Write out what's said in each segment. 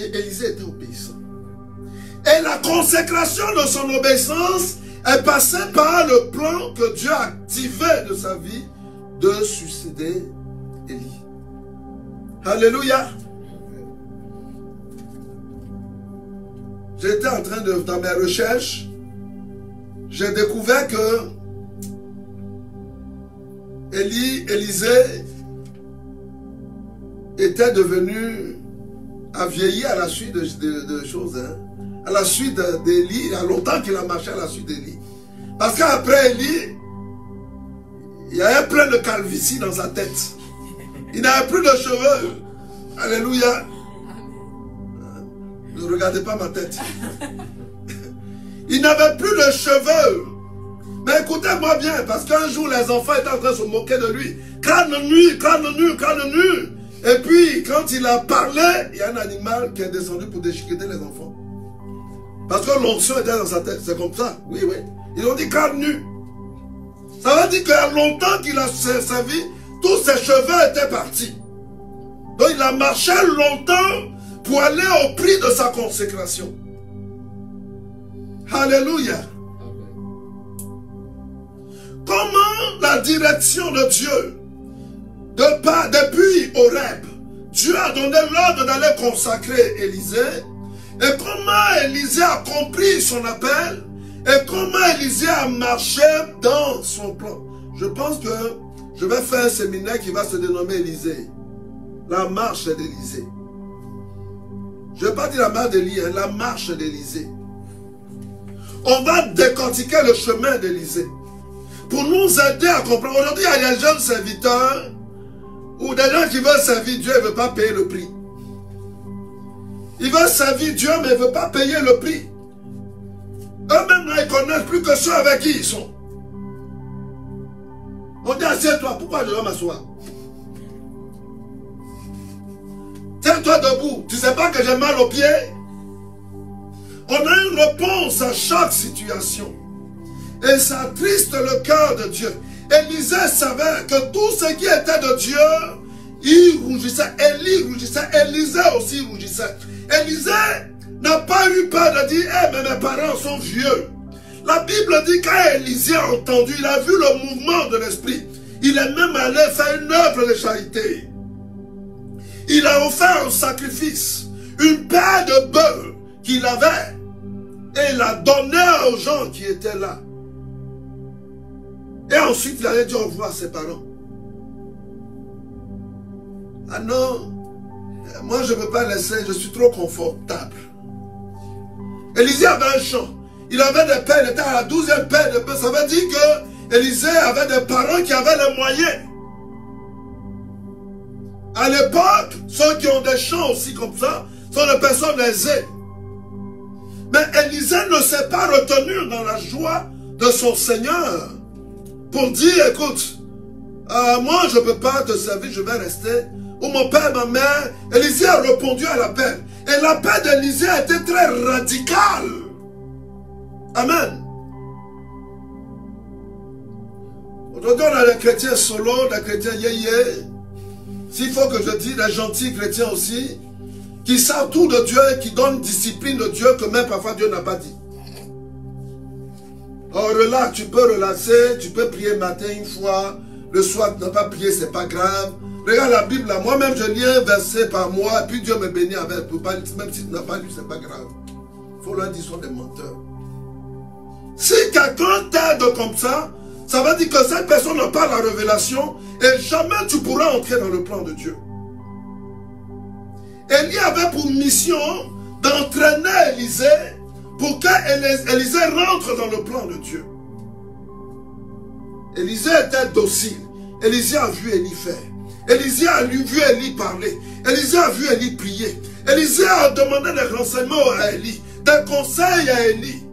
Élisée était obéissant. Et la consécration de son obéissance est passée par le plan que Dieu a activé de sa vie de succéder Élie. Alléluia. J'étais en train de, dans mes recherches, j'ai découvert que Élisée était devenu, a vieilli à la suite de choses, hein. À la suite d'Élie, il y a longtemps qu'il a marché à la suite d'Élie. Parce qu'après Élie, il y avait plein de calvitie dans sa tête. Il n'avait plus de cheveux. Alléluia. Ne regardez pas ma tête. Il n'avait plus de cheveux. Mais écoutez-moi bien, parce qu'un jour, les enfants étaient en train de se moquer de lui. Crâne nu, crâne nu, crâne nu. Et puis, quand il a parlé, il y a un animal qui est descendu pour déchiqueter les enfants. Parce que l'onction était dans sa tête. C'est comme ça. Oui, oui. Ils ont dit crâne nu. Ça veut dire qu'il y a longtemps qu'il a servi, tous ses cheveux étaient partis. Donc, il a marché longtemps pour aller au prix de sa consécration. Alléluia. Comment la direction de Dieu, depuis Horeb, Dieu a donné l'ordre d'aller consacrer Élisée, et comment Élisée a compris son appel, et comment Élisée a marché dans son plan. Je pense que je vais faire un séminaire qui va se dénommer Élisée. La marche d'Élisée. Je ne vais pas dire la marche d'Élie, hein, la marche d'Élisée. On va décortiquer le chemin d'Élisée. Pour nous aider à comprendre. Aujourd'hui, il y a des jeunes serviteurs ou des gens qui veulent servir Dieu et ne veulent pas payer le prix. Ils veulent servir Dieu mais ils ne veulent pas payer le prix. Eux-mêmes, ils connaissent plus que ceux avec qui ils sont. On dit, assieds-toi, pourquoi je dois m'asseoir? Tiens-toi debout, tu ne sais pas que j'ai mal aux pieds? On a une réponse à chaque situation. Et ça attriste le cœur de Dieu. Élisée savait que tout ce qui était de Dieu, il rougissait. Élie rougissait. Élisée aussi rougissait. Élisée n'a pas eu peur de dire, eh, mais mes parents sont vieux. La Bible dit quand Élisée a entendu, il a vu le mouvement de l'esprit. Il est même allé faire une œuvre de charité. Il a offert un sacrifice, une paire de bœufs qu'il avait, et il a donné aux gens qui étaient là. Et ensuite, il allait dire au revoir à ses parents. Ah non, moi je ne peux pas laisser, je suis trop confortable. Élisée avait un champ. Il avait des paires, il était à la 12e paire de bœufs. Ça veut dire que Élisée avait des parents qui avaient les moyens. À l'époque, ceux qui ont des champs aussi comme ça, sont des personnes aisées. Mais Élisée ne s'est pas retenu dans la joie de son Seigneur pour dire, écoute, moi je ne peux pas te servir, je vais rester. Ou mon père, ma mère, Élisée a répondu à l'appel. Et l'appel d'Élisée a été très radical. Amen. Aujourd'hui, on a des chrétiens solo, des chrétiens yéyé. S'il faut que je dise, des gentils chrétiens aussi, qui savent tout de Dieu et qui donnent discipline de Dieu que même parfois Dieu n'a pas dit. Oh, relax, tu peux relaxer, tu peux prier matin une fois, le soir tu n'as pas prié, c'est pas grave. Regarde la Bible là, moi-même je lis un verset par mois, et puis Dieu me bénit avec, même si tu n'as pas lu, c'est pas grave. Il faut leur dire, ils sont des menteurs. Si quelqu'un t'aide comme ça, ça veut dire que cette personne n'a pas la révélation et jamais tu pourras entrer dans le plan de Dieu. Élie avait pour mission d'entraîner Élisée pour qu'Élisée rentre dans le plan de Dieu. Élisée était docile. Élisée a vu Élie faire. Élisée a vu Élie parler. Élisée a vu Élie prier. Élisée a demandé des renseignements à Élie, des conseils à Élie.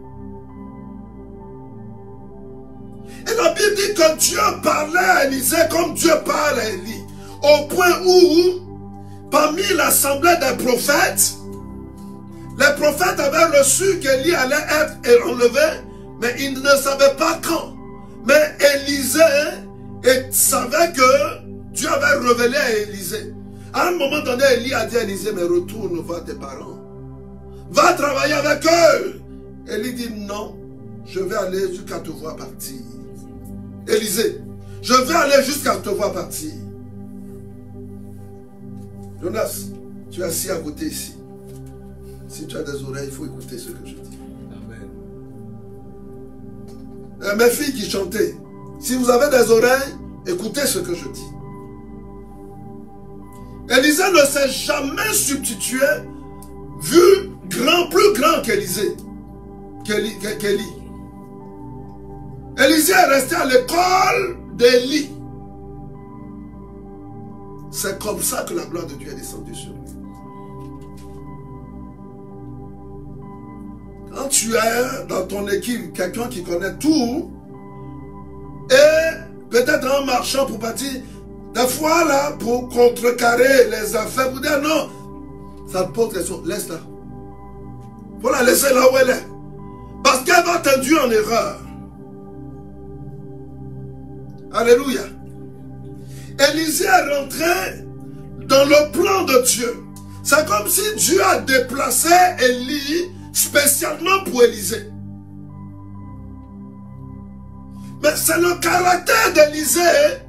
Et la Bible dit que Dieu parlait à Élisée comme Dieu parle à Élie. Au point où, parmi l'assemblée des prophètes, les prophètes avaient reçu qu'Élie allait être enlevé, mais ils ne savaient pas quand. Mais Élisée savait que Dieu avait révélé à Élisée. À un moment donné, Élie a dit à Élisée, mais retourne voir tes parents. Va travailler avec eux. Élie dit, non, je vais aller jusqu'à te voir partir. Élisée, je vais aller jusqu'à te voir partir. Jonas, tu es assis à côté ici. Si tu as des oreilles, il faut écouter ce que je dis. Amen. Mes filles qui chantaient, si vous avez des oreilles, écoutez ce que je dis. Élisée ne s'est jamais substitué, vu plus grand qu'Élisée. Qu'Élie. Élisée est resté à l'école d'Élie. C'est comme ça que la gloire de Dieu est descendue sur lui. Quand tu as dans ton équipe quelqu'un qui connaît tout, et peut-être en marchant pour partir, des fois là, pour contrecarrer les affaires, pour dire non, ça te pose question, laisse-la. Il faut la laisser là où elle est. Parce qu'elle va t'induire en erreur. Alléluia. Élisée est rentré dans le plan de Dieu. C'est comme si Dieu a déplacé Élie spécialement pour Élisée. Mais c'est le caractère d'Élisée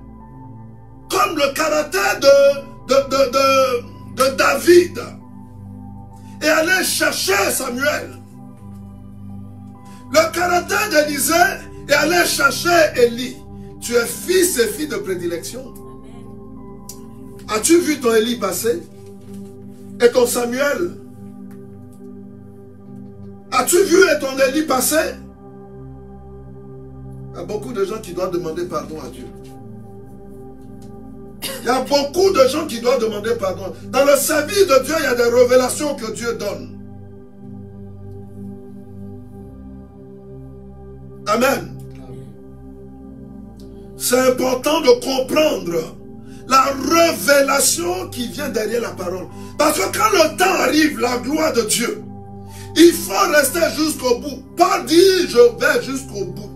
comme le caractère de David. Et aller chercher Samuel. Le caractère d'Élisée est aller chercher Élie. Tu es fils et fille de prédilection. As-tu vu ton Élie passer? Et ton Samuel? As-tu vu ton Élie passer? Il y a beaucoup de gens qui doivent demander pardon à Dieu. Il y a beaucoup de gens qui doivent demander pardon. Dans le service de Dieu, il y a des révélations que Dieu donne. Amen. C'est important de comprendre la révélation qui vient derrière la parole. Parce que quand le temps arrive, la gloire de Dieu, il faut rester jusqu'au bout. Paul dit, je vais jusqu'au bout.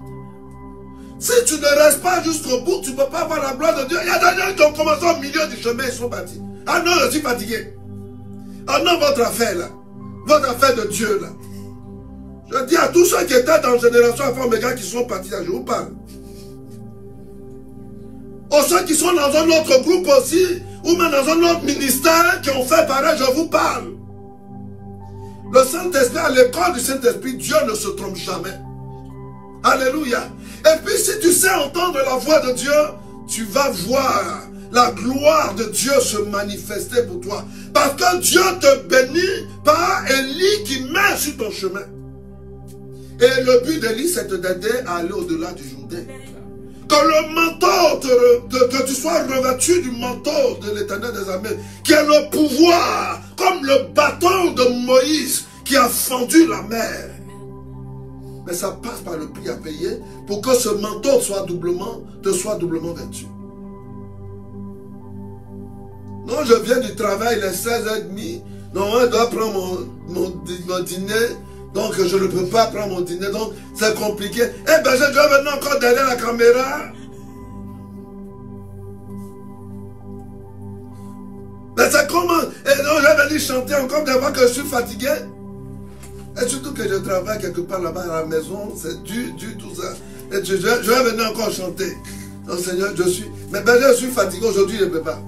Si tu ne restes pas jusqu'au bout, tu ne peux pas avoir la gloire de Dieu. Il y a des gens qui ont commencé au milieu du chemin, ils sont partis. Ah non, je suis fatigué. Ah non, votre affaire là. Votre affaire de Dieu là. Je dis à tous ceux qui étaient dans la génération avant mes gars qui sont partis là, je vous parle. Aux ceux qui sont dans un autre groupe aussi, ou même dans un autre ministère, qui ont fait pareil, je vous parle. Le Saint-Esprit, à l'école du Saint-Esprit, Dieu ne se trompe jamais. Alléluia. Et puis si tu sais entendre la voix de Dieu, tu vas voir la gloire de Dieu se manifester pour toi. Parce que Dieu te bénit par Élie qui met sur ton chemin. Et le but d'Élie, c'est d'aider à aller au-delà du Jourdain. Que le manteau, que tu sois revêtu du manteau de l'Éternel des armées, qui est le pouvoir, comme le bâton de Moïse qui a fendu la mer. Mais ça passe par le prix à payer pour que ce manteau te soit doublement vêtu. Non, je viens du travail, il est 16h30. Non, je dois prendre mon dîner. Donc, je ne peux pas prendre mon dîner. Donc, c'est compliqué. Eh bien, je dois maintenant encore derrière la caméra. Mais c'est comment? Et non, je vais venir chanter encore des fois que je suis fatigué. Et surtout que je travaille quelque part là-bas à la maison. C'est dur, tout ça. Et je vais venir encore chanter. Non, Seigneur, je suis... Mais ben, je suis fatigué aujourd'hui, je ne peux pas.